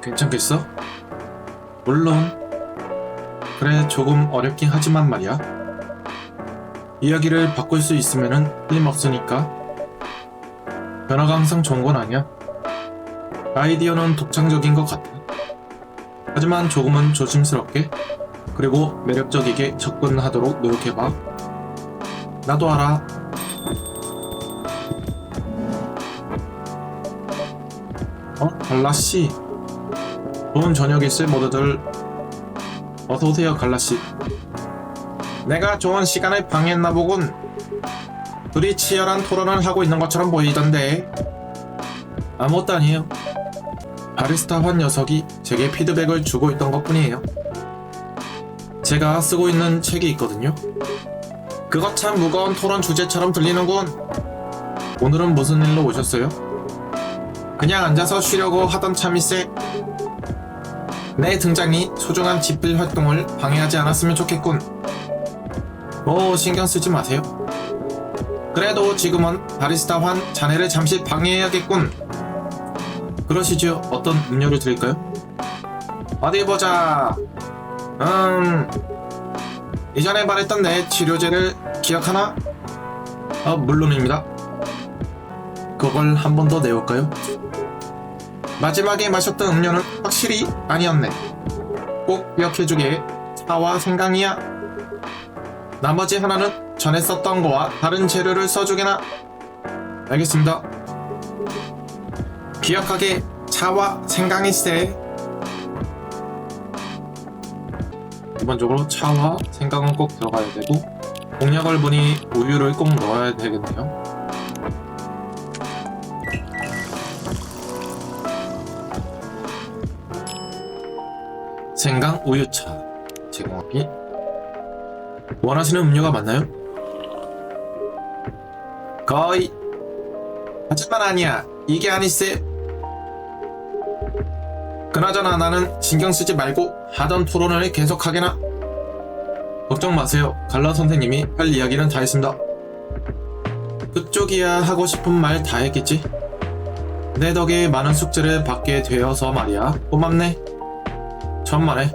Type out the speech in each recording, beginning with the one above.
괜찮겠어? 물론. 그래, 조금 어렵긴 하지만 말이야. 이야기를 바꿀 수 있으면은 틀림없으니까. 변화가 항상 좋은 건 아니야. 아이디어는 독창적인 것 같아. 하지만 조금은 조심스럽게 그리고 매력적이게 접근하도록 노력해봐. 나도 알아. 갈라씨. 좋은 저녁일세 모두들. 어서오세요 갈라씨. 내가 좋은 시간을 방해했나 보군. 둘이 치열한 토론을 하고 있는 것처럼 보이던데. 아무것도 아니에요. 바리스타 환 녀석이 제게 피드백을 주고 있던 것뿐이에요. 제가 쓰고 있는 책이 있거든요. 그거 참 무거운 토론 주제처럼 들리는군. 오늘은 무슨 일로 오셨어요? 그냥 앉아서 쉬려고 하던 참일세. 내 등장이 소중한 집필 활동을 방해하지 않았으면 좋겠군. 신경 쓰지 마세요. 그래도 지금은 바리스타 환 자네를 잠시 방해해야겠군. 그러시죠. 어떤 음료를 드릴까요? 어디 보자. 이전에 말했던 내 치료제를 기억하나? 물론입니다. 그걸 한 번 더 내올까요? 마지막에 마셨던 음료는 확실히 아니었네. 꼭 기억해주게. 차와 생강이야. 나머지 하나는 전에 썼던 거와 다른 재료를 써주게나. 알겠습니다. 기억하게. 차와 생강일세. 기본적으로 차와 생강은 꼭 들어가야 되고, 공약을 보니 우유를 꼭 넣어야 되겠네요. 생강 우유차 제공하기. 원하시는 음료가 맞나요? 거의. 하지만 아니야. 이게 아니세. 그나저나 나는 신경 쓰지 말고 하던 토론을 계속하게나. 걱정 마세요. 갈라 선생님이 할 이야기는 다 했습니다. 그쪽이야 하고 싶은 말 다 했겠지? 내 덕에 많은 숙제를 받게 되어서 말이야. 고맙네. 천만에.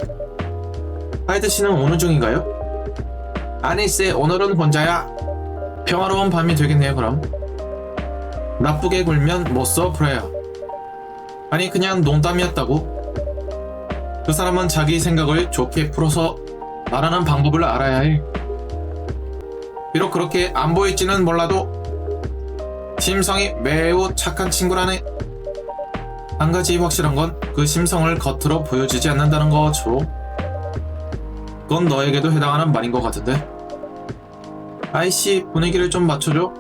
하이드 씨는 오늘 중인가요? 아니세, 오늘은 혼자야. 평화로운 밤이 되겠네요. 그럼 나쁘게 굴면 못써 프레야. 아니 그냥 농담이었다고. 그 사람은 자기 생각을 좋게 풀어서 말하는 방법을 알아야 해. 비록 그렇게 안 보일지는 몰라도 심성이 매우 착한 친구라네. 한 가지 확실한 건 그 심성을 겉으로 보여주지 않는다는 거죠. 그건 너에게도 해당하는 말인 것 같은데. 아이씨, 분위기를 좀 맞춰줘.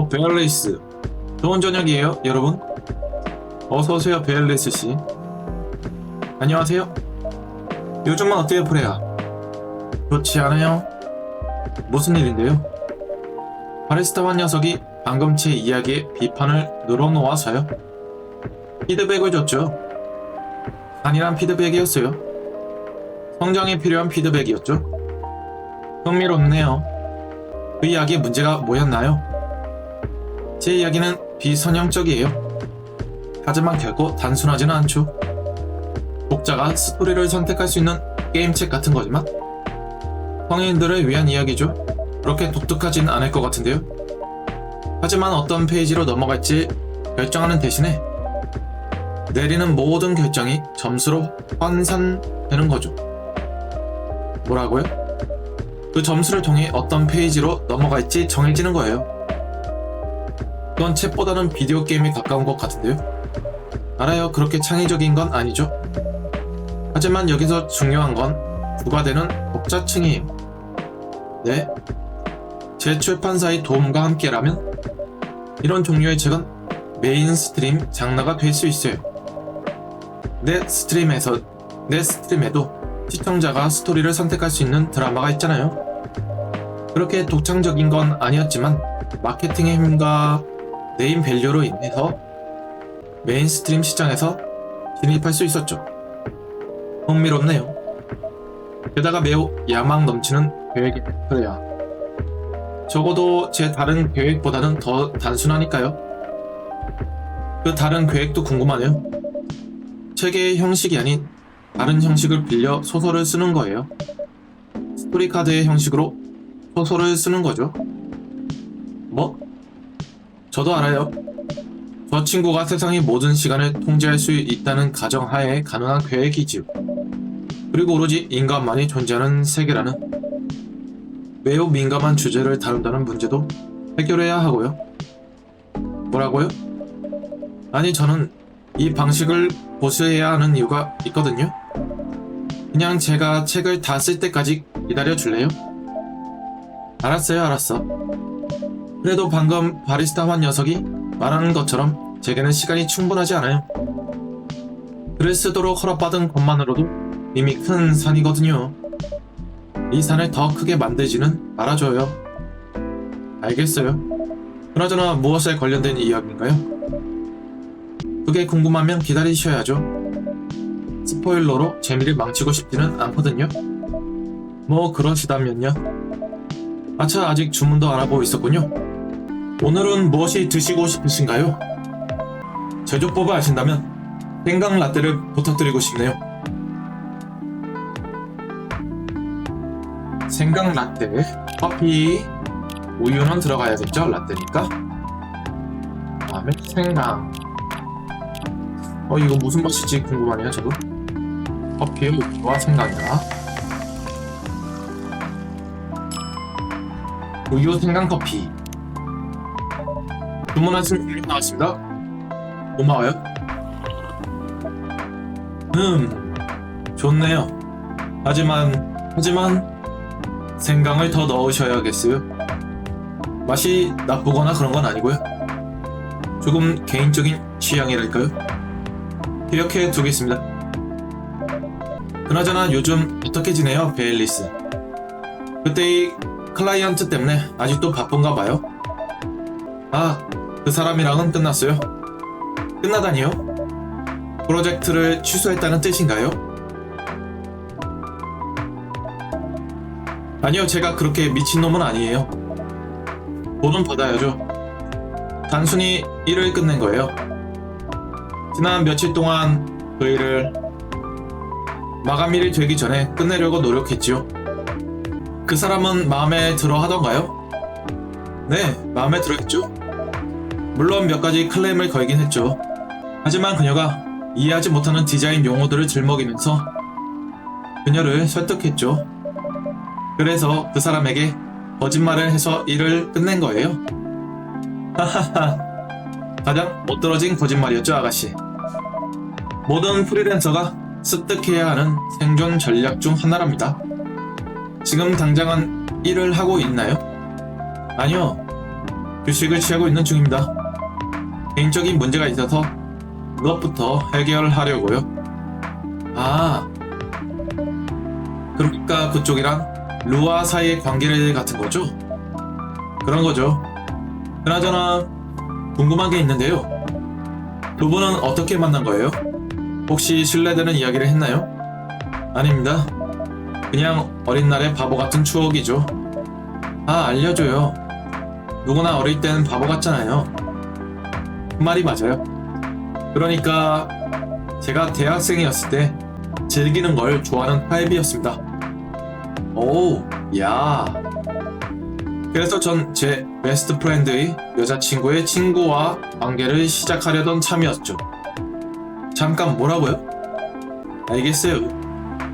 베알레이스. 좋은 저녁이에요 여러분. 어서오세요 베알레이스씨. 안녕하세요. 요즘은 어때요 프레야? 좋지 않아요? 무슨 일인데요? 바리스타 환 녀석이 방금 제 이야기에 비판을 늘어놓아서요. 피드백을 줬죠. 아니란 피드백이었어요. 성장에 필요한 피드백이었죠. 흥미롭네요. 그 이야기의 문제가 뭐였나요? 제 이야기는 비선형적이에요. 하지만 결코 단순하지는 않죠. 독자가 스토리를 선택할 수 있는 게임책 같은 거지만 성인들을 위한 이야기죠. 그렇게 독특하진 않을 것 같은데요. 하지만 어떤 페이지로 넘어갈지 결정하는 대신에 내리는 모든 결정이 점수로 환산되는 거죠. 뭐라고요? 그 점수를 통해 어떤 페이지로 넘어갈지 정해지는 거예요. 그건 챗보다는 비디오 게임에 가까운 것 같은데요. 알아요. 그렇게 창의적인 건 아니죠. 하지만 여기서 중요한 건 부과되는 독자층이에요. 네? 제 출판사의 도움과 함께라면 이런 종류의 책은 메인스트림 장르가 될 수 있어요. 내 스트림에도 시청자가 스토리를 선택할 수 있는 드라마가 있잖아요. 그렇게 독창적인 건 아니었지만 마케팅의 힘과 네임 밸류로 인해서 메인스트림 시장에서 진입할 수 있었죠. 흥미롭네요. 게다가 매우 야망 넘치는 계획이 그래야 적어도 제 다른 계획보다는 더 단순하니까요. 그 다른 계획도 궁금하네요. 책의 형식이 아닌 다른 형식을 빌려 소설을 쓰는 거예요. 스토리 카드의 형식으로 소설을 쓰는 거죠. 뭐? 저도 알아요. 저 친구가 세상의 모든 시간을 통제할 수 있다는 가정하에 가능한 계획이지요. 그리고 오로지 인간만이 존재하는 세계라는 매우 민감한 주제를 다룬다는 문제도 해결해야 하고요. 뭐라고요? 아니, 저는 이 방식을 고수해야 하는 이유가 있거든요. 그냥 제가 책을 다 쓸 때까지 기다려 줄래요? 알았어요, 알았어. 그래도 방금 바리스타 환 녀석이 말하는 것처럼 제게는 시간이 충분하지 않아요. 글을 쓰도록 허락받은 것만으로도 이미 큰 산이거든요. 이 산을 더 크게 만들지는 말아줘요. 알겠어요. 그나저나 무엇에 관련된 이야기인가요? 그게 궁금하면 기다리셔야죠. 스포일러로 재미를 망치고 싶지는 않거든요. 뭐 그러시다면요. 아차, 아직 주문도 안 하고 있었군요. 오늘은 무엇이 드시고 싶으신가요? 제조법을 아신다면 생강 라떼를 부탁드리고 싶네요. 생강 라떼, 커피, 우유는 들어가야겠죠? 라떼니까. 다음에 생강. 이거 무슨 맛일지 궁금하네요, 저도. 커피, 우유와 생강이다. 우유 생강 커피. 주문하신 분이 나왔습니다. 고마워요. 좋네요. 하지만 생강을 더 넣으셔야겠어요. 맛이 나쁘거나 그런 건 아니고요. 조금 개인적인 취향이랄까요? 기억해 두겠습니다. 그나저나 요즘 어떻게 지내요, 베일리스? 그때의 클라이언트 때문에 아직도 바쁜가 봐요. 그 사람이랑은 끝났어요. 끝나다니요? 프로젝트를 취소했다는 뜻인가요? 아니요, 제가 그렇게 미친놈은 아니에요. 돈은 받아야죠. 단순히 일을 끝낸 거예요. 지난 며칠 동안 그 일을 마감일이 되기 전에 끝내려고 노력했지요. 그 사람은 마음에 들어 하던가요? 네, 마음에 들어 했죠. 물론 몇 가지 클레임을 걸긴 했죠. 하지만 그녀가 이해하지 못하는 디자인 용어들을 들먹이면서 그녀를 설득했죠. 그래서 그 사람에게 거짓말을 해서 일을 끝낸 거예요. 하하하. 가장 못떨어진 거짓말이었죠, 아가씨. 모든 프리랜서가 습득해야 하는 생존 전략 중 하나랍니다. 지금 당장은 일을 하고 있나요? 아니요. 휴식을 취하고 있는 중입니다. 개인적인 문제가 있어서 그것부터 해결하려고요. 그러니까 그쪽이랑 루아 사이의 관계를 같은 거죠? 그런 거죠. 그나저나 궁금한 게 있는데요. 두 분은 어떻게 만난 거예요? 혹시 실례되는 이야기를 했나요? 아닙니다. 그냥 어린 날의 바보 같은 추억이죠. 알려줘요. 누구나 어릴 땐 바보 같잖아요. 그 말이 맞아요. 그러니까 제가 대학생이었을 때 즐기는 걸 좋아하는 타입이었습니다. 오, 야. 그래서 전 제 베스트 프렌드의 여자친구의 친구와 관계를 시작하려던 참이었죠. 잠깐, 뭐라고요? 알겠어요.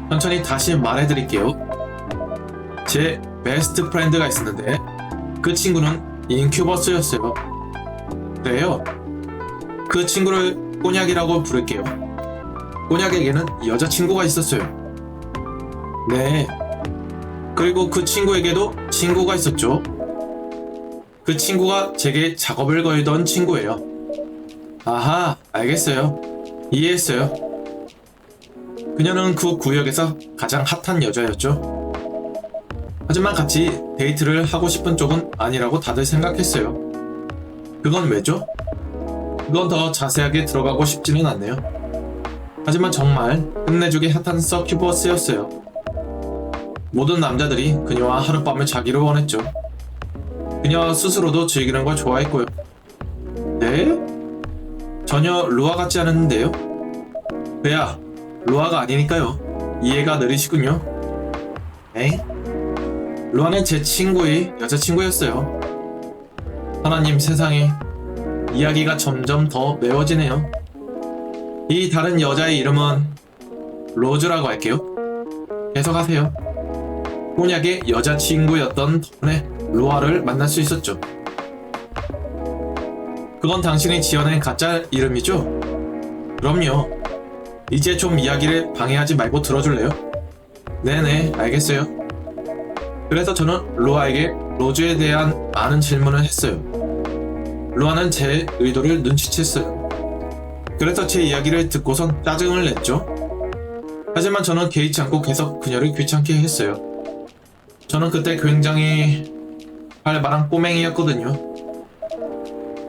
천천히 다시 말해드릴게요. 제 베스트 프렌드가 있었는데 그 친구는 인큐버스였어요. 그래요? 그 친구를 꼬냑이라고 부를게요. 꼬냑에게는 여자친구가 있었어요. 네. 그리고 그 친구에게도 친구가 있었죠. 그 친구가 제게 작업을 걸던 친구예요. 아하, 알겠어요. 이해했어요. 그녀는 그 구역에서 가장 핫한 여자였죠. 하지만 같이 데이트를 하고 싶은 쪽은 아니라고 다들 생각했어요. 그건 왜죠? 그건 더 자세하게 들어가고 싶지는 않네요. 하지만 정말 끝내주기 핫한 서큐버스였어요. 모든 남자들이 그녀와 하룻밤을 자기를 원했죠. 그녀 스스로도 즐기는 걸 좋아했고요. 네? 전혀 루아 같지 않았는데요? 그야 루아가 아니니까요. 이해가 느리시군요. 에잉? 루아는 제 친구의 여자친구였어요. 하나님, 세상에 이야기가 점점 더 매워지네요. 이 다른 여자의 이름은 로즈라고 할게요. 계속하세요. 꼬냑의 여자친구였던 덕분에 루아를 만날 수 있었죠. 그건 당신이 지어낸 가짜 이름이죠? 그럼요. 이제 좀 이야기를 방해하지 말고 들어줄래요? 네네, 알겠어요. 그래서 저는 루아에게 로즈에 대한 많은 질문을 했어요. 루아는 제 의도를 눈치챘어요. 그래서 제 이야기를 듣고선 짜증을 냈죠. 하지만 저는 개의치 않고 계속 그녀를 귀찮게 했어요. 저는 그때 굉장히 활발한 꼬맹이였거든요.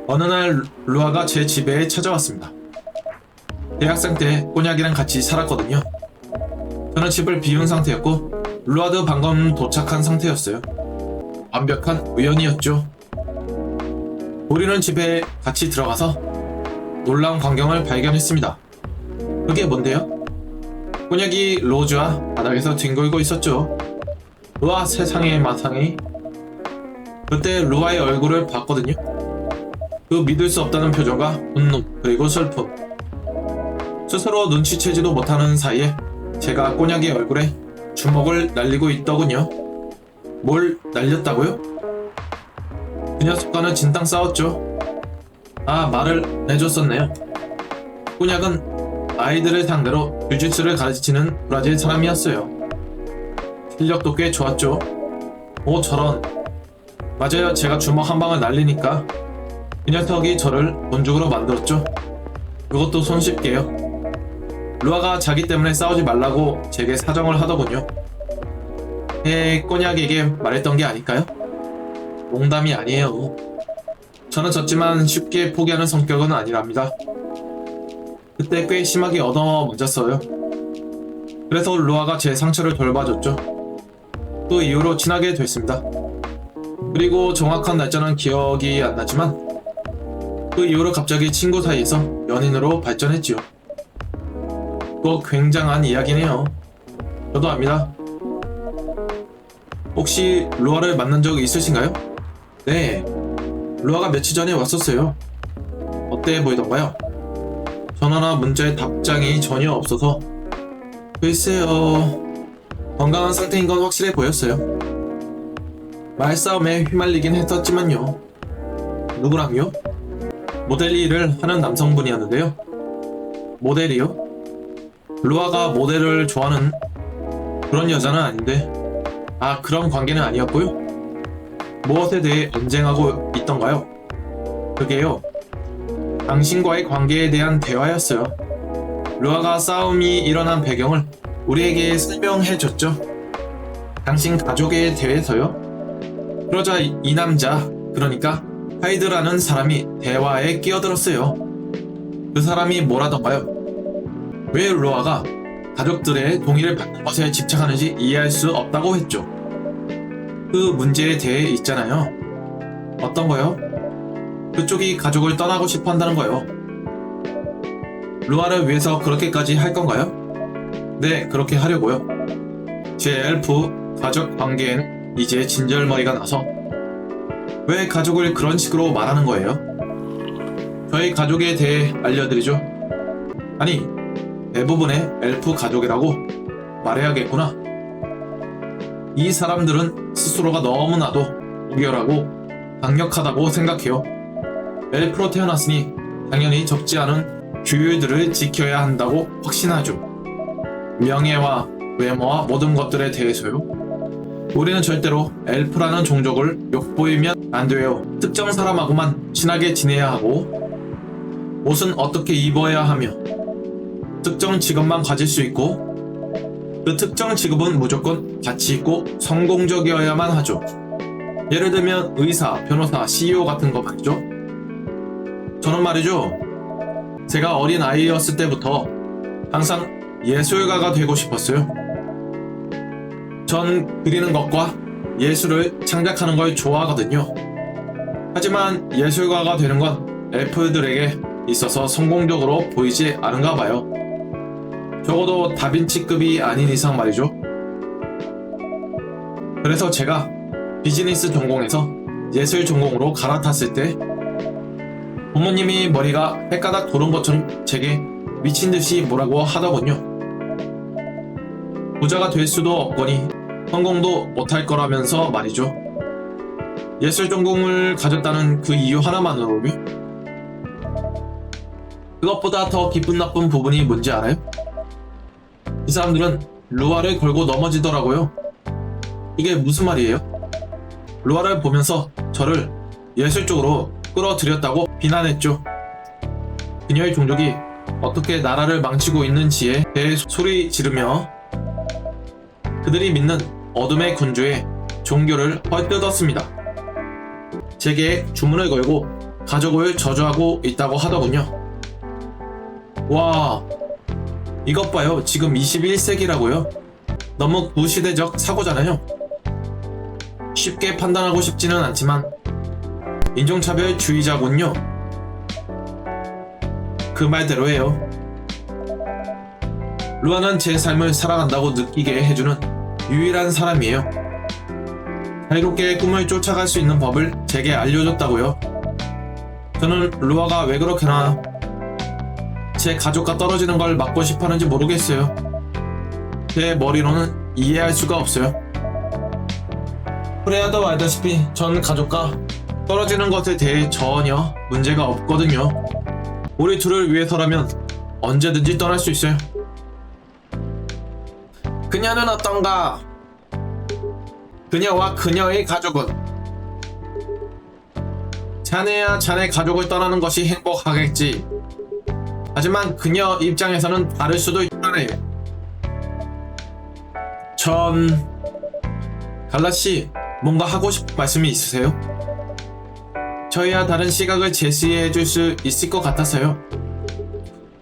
어느 날 루아가 제 집에 찾아왔습니다. 대학생 때 꼬냑이랑 같이 살았거든요. 저는 집을 비운 상태였고 루아도 방금 도착한 상태였어요. 완벽한 우연이었죠. 우리는 집에 같이 들어가서 놀라운 광경을 발견했습니다. 그게 뭔데요? 꼬냑이 로즈와 바닥에서 뒹굴고 있었죠. 루아, 세상에 마상에. 그때 루아의 얼굴을 봤거든요. 그 믿을 수 없다는 표정과 분노 그리고 슬픔. 스스로 눈치채지도 못하는 사이에 제가 꼬냑의 얼굴에 주먹을 날리고 있더군요. 뭘 날렸다고요? 그 녀석과는 진탕 싸웠죠. 아, 말을 해줬었네요. 꼬냑은 아이들을 상대로 주짓수를 가르치는 브라질 사람이었어요. 실력도 꽤 좋았죠. 오, 저런. 맞아요, 제가 주먹 한 방을 날리니까 그 녀석이 저를 본죽으로 만들었죠. 그것도 손쉽게요. 루아가 자기 때문에 싸우지 말라고 제게 사정을 하더군요. 꼬냑에게 말했던 게 아닐까요? 농담이 아니에요. 저는 졌지만 쉽게 포기하는 성격은 아니랍니다. 그때 꽤 심하게 얻어맞았어요. 그래서 루아가 제 상처를 돌봐줬죠. 그 이후로 친하게 됐습니다. 그리고 정확한 날짜는 기억이 안 나지만 그 이후로 갑자기 친구 사이에서 연인으로 발전했지요. 그거 굉장한 이야기네요. 저도 압니다. 혹시 루아를 만난 적 있으신가요? 네, 루아가 며칠 전에 왔었어요. 어때 보이던가요? 전화나 문자에 답장이 전혀 없어서 글쎄요, 건강한 상태인 건 확실해 보였어요. 말싸움에 휘말리긴 했었지만요. 누구랑요? 모델 일을 하는 남성분이었는데요. 모델이요? 루아가 모델을 좋아하는 그런 여자는 아닌데, 아, 그런 관계는 아니었고요. 무엇에 대해 언쟁하고 있던가요? 그게요, 당신과의 관계에 대한 대화였어요. 루아가 싸움이 일어난 배경을 우리에게 설명해줬죠. 당신 가족에 대해서요. 그러자 이 남자, 그러니까 하이드라는 사람이 대화에 끼어들었어요. 그 사람이 뭐라던가요? 왜 루아가 가족들의 동의를 받는 것에 집착하는지 이해할 수 없다고 했죠. 그 문제에 대해 있잖아요. 어떤 거요? 그쪽이 가족을 떠나고 싶어 한다는 거요. 루아를 위해서 그렇게까지 할 건가요? 네, 그렇게 하려고요. 제 엘프 가족 관계엔 이제 진절머리가 나서 왜 가족을 그런 식으로 말하는 거예요? 저희 가족에 대해 알려드리죠. 아니, 대부분의 엘프 가족이라고 말해야겠구나. 이 사람들은 스스로가 너무나도 무결하고 강력하다고 생각해요. 엘프로 태어났으니 당연히 적지 않은 규율들을 지켜야 한다고 확신하죠. 명예와 외모와 모든 것들에 대해서요. 우리는 절대로 엘프라는 종족을 욕보이면 안 돼요. 특정 사람하고만 친하게 지내야 하고, 옷은 어떻게 입어야 하며, 특정 직업만 가질 수 있고, 그 특정 직업은 무조건 가치 있고 성공적이어야만 하죠. 예를 들면 의사, 변호사, CEO 같은 거 말이죠. 저는 말이죠, 제가 어린 아이였을 때부터 항상 예술가가 되고 싶었어요. 전 그리는 것과 예술을 창작하는 걸 좋아하거든요. 하지만 예술가가 되는 건 엘프들에게 있어서 성공적으로 보이지 않은가 봐요. 적어도 다빈치급이 아닌 이상 말이죠. 그래서 제가 비즈니스 전공에서 예술 전공으로 갈아탔을 때 부모님이 머리가 헷가닥 도는 것처럼 제게 미친듯이 뭐라고 하더군요. 부자가 될 수도 없거니 성공도 못할 거라면서 말이죠. 예술 전공을 가졌다는 그 이유 하나만으로요? 그것보다 더 기쁜 나쁜 부분이 뭔지 알아요? 이 사람들은 루아를 걸고 넘어지더라고요. 이게 무슨 말이에요? 루아를 보면서 저를 예술 쪽으로 끌어들였다고 비난했죠. 그녀의 종족이 어떻게 나라를 망치고 있는지에 대해 소리 지르며 그들이 믿는 어둠의 군주의 종교를 헐뜯었습니다. 제게 주문을 걸고 가족을 저주하고 있다고 하더군요. 와, 이것 봐요. 지금 21세기라고요. 너무 구시대적 사고잖아요. 쉽게 판단하고 싶지는 않지만 인종차별주의자군요. 그 말대로예요. 루아는 제 삶을 살아간다고 느끼게 해주는 유일한 사람이에요. 자유롭게 꿈을 쫓아갈 수 있는 법을 제게 알려줬다고요. 저는 루아가 왜 그렇게나 제 가족과 떨어지는 걸 막고 싶어하는지 모르겠어요. 제 머리로는 이해할 수가 없어요. 프레야도 알다시피 전 가족과 떨어지는 것에 대해 전혀 문제가 없거든요. 우리 둘을 위해서라면 언제든지 떠날 수 있어요. 그녀는 어떤가? 그녀와 그녀의 가족은 자네야 자네 가족을 떠나는 것이 행복하겠지. 하지만 그녀 입장에서는 다를 수도 있다네. 갈라씨, 뭔가 하고 싶은 말씀이 있으세요? 저희와 다른 시각을 제시해 줄 수 있을 것 같아서요.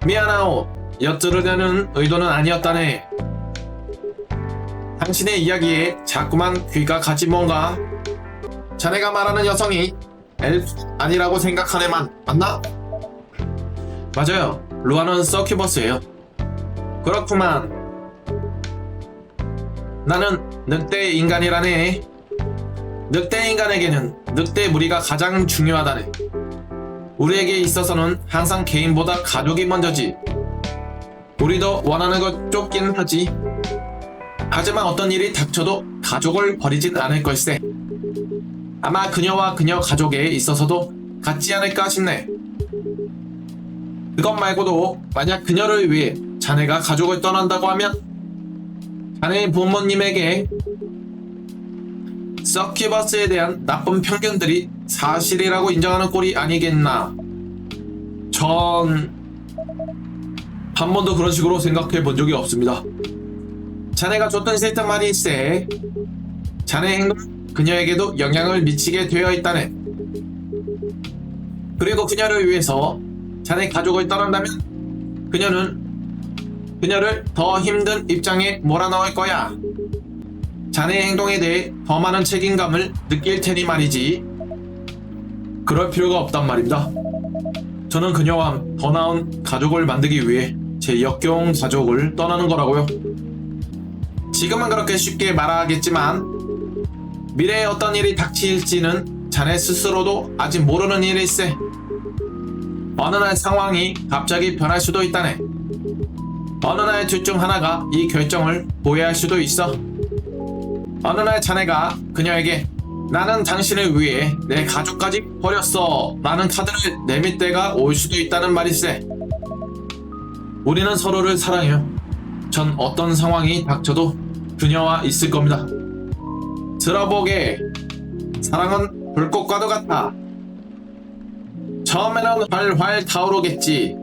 미안하오. 엿들으려는 의도는 아니었다네. 당신의 이야기에 자꾸만 귀가 가지 뭔가. 자네가 말하는 여성이 엘프 아니라고 생각하네만 맞나? 맞아요. 루아는 서큐버스예요. 그렇구만. 나는 늑대 인간이라네. 늑대 인간에게는 늑대 무리가 가장 중요하다네. 우리에게 있어서는 항상 개인보다 가족이 먼저지. 우리도 원하는 것 쫓긴 하지. 하지만 어떤 일이 닥쳐도 가족을 버리진 않을 걸세. 아마 그녀와 그녀 가족에 있어서도 같지 않을까 싶네. 그것 말고도 만약 그녀를 위해 자네가 가족을 떠난다고 하면 자네의 부모님에게 서큐버스에 대한 나쁜 편견들이 사실이라고 인정하는 꼴이 아니겠나. 전 한 번도 그런 식으로 생각해 본 적이 없습니다. 자네가 줬던 싫단 말이 있세. 자네의 행동 그녀에게도 영향을 미치게 되어 있다네. 그리고 그녀를 위해서 자네 가족을 떠난다면 그녀를 더 힘든 입장에 몰아넣을 거야. 자네의 행동에 대해 더 많은 책임감을 느낄 테니 말이지. 그럴 필요가 없단 말입니다. 저는 그녀와 더 나은 가족을 만들기 위해 제 역겨운 가족을 떠나는 거라고요. 지금은 그렇게 쉽게 말하겠지만 미래에 어떤 일이 닥칠지는 자네 스스로도 아직 모르는 일일세. 어느 날 상황이 갑자기 변할 수도 있다네. 어느 날 둘 중 하나가 이 결정을 보여야 할 수도 있어. 어느 날 자네가 그녀에게 나는 당신을 위해 내 가족까지 버렸어 라는 카드를 내밀 때가 올 수도 있다는 말일세. 우리는 서로를 사랑해요. 전 어떤 상황이 닥쳐도 그녀와 있을 겁니다. 들어보게. 사랑은 불꽃과도 같아. 처음에는 활활 타오르겠지.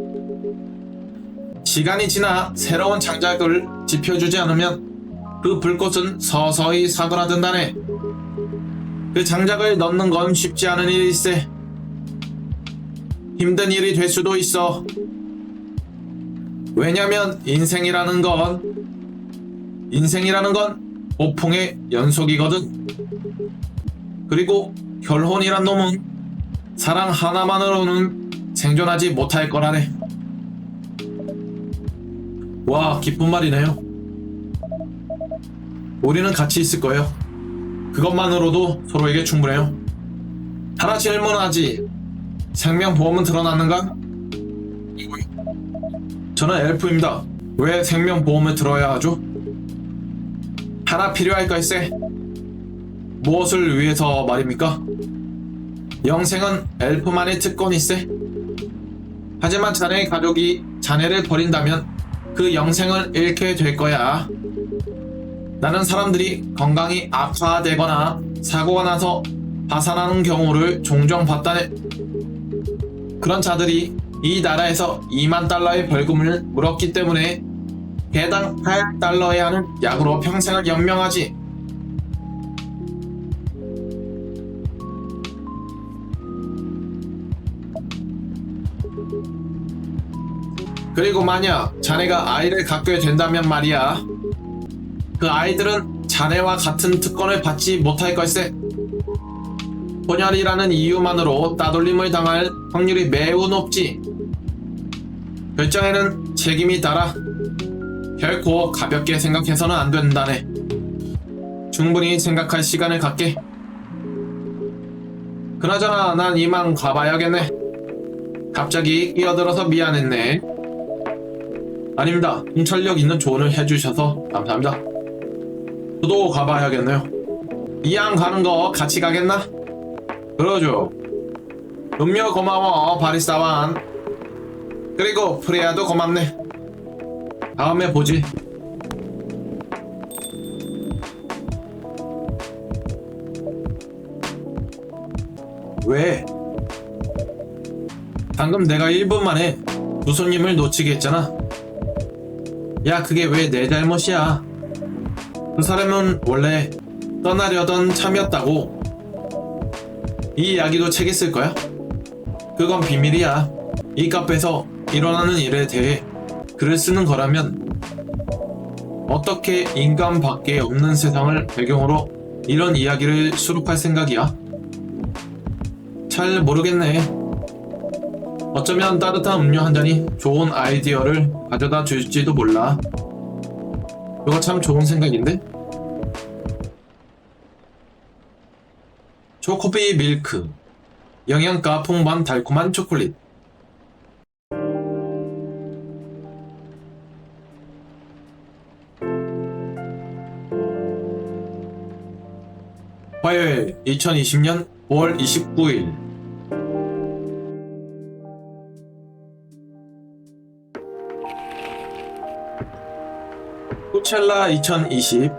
시간이 지나 새로운 장작을 지펴주지 않으면 그 불꽃은 서서히 사그라든다네. 그 장작을 넣는 건 쉽지 않은 일일세. 힘든 일이 될 수도 있어. 왜냐면 인생이라는 건 고풍의 연속이거든. 그리고 결혼이란 놈은 사랑 하나만으로는 생존하지 못할 거라네. 와, 기쁜 말이네요. 우리는 같이 있을 거예요. 그것만으로도 서로에게 충분해요. 하나 질문하지. 생명보험은 들어놨는가? 저는 엘프입니다. 왜 생명보험을 들어야 하죠? 하나 필요할 걸세. 무엇을 위해서 말입니까? 영생은 엘프만의 특권일세. 하지만 자네의 가족이 자네를 버린다면 그 영생을 잃게 될 거야. 나는 사람들이 건강이 악화되거나 사고가 나서 파산하는 경우를 종종 봤다네. 그런 자들이 이 나라에서 2만 달러의 벌금을 물었기 때문에 개당 8달러에 하는 약으로 평생을 연명하지. 그리고 만약 자네가 아이를 갖게 된다면 말이야, 그 아이들은 자네와 같은 특권을 받지 못할 걸세. 혼혈이라는 이유만으로 따돌림을 당할 확률이 매우 높지. 결정에는 책임이 따라 결코 가볍게 생각해서는 안 된다네. 충분히 생각할 시간을 갖게. 그나저나 난 이만 가봐야겠네. 갑자기 끼어들어서 미안했네. 아닙니다. 통찰력 있는 조언을 해주셔서 감사합니다. 저도 가봐야겠네요. 이왕 가는 거 같이 가겠나? 그러죠. 음료 고마워 바리스타완. 그리고 프레야도 고맙네. 다음에 보지. 왜? 방금 내가 1분 만에 두 손님을 놓치게 했잖아. 야, 그게 왜 내 잘못이야. 그 사람은 원래 떠나려던 참이었다고. 이 이야기도 책에 쓸 거야? 그건 비밀이야. 이 카페에서 일어나는 일에 대해 글을 쓰는 거라면 어떻게 인간밖에 없는 세상을 배경으로 이런 이야기를 수록할 생각이야? 잘 모르겠네. 어쩌면 따뜻한 음료 한 잔이 좋은 아이디어를 가져다 줄지도 몰라. 그거 참 좋은 생각인데? 초코비 밀크, 영양가 풍부한 달콤한 초콜릿. 화요일 2020년 5월 29일. 코첼라 2020.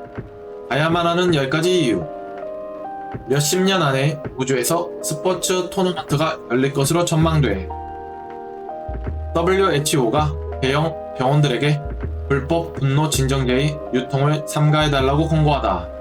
가야만 하는 10가지 이유. 몇십 년 안에 우주에서 스포츠 토너먼트가 열릴 것으로 전망돼. WHO가 대형 병원들에게 불법 분노 진정제의 유통을 삼가해달라고 권고하다.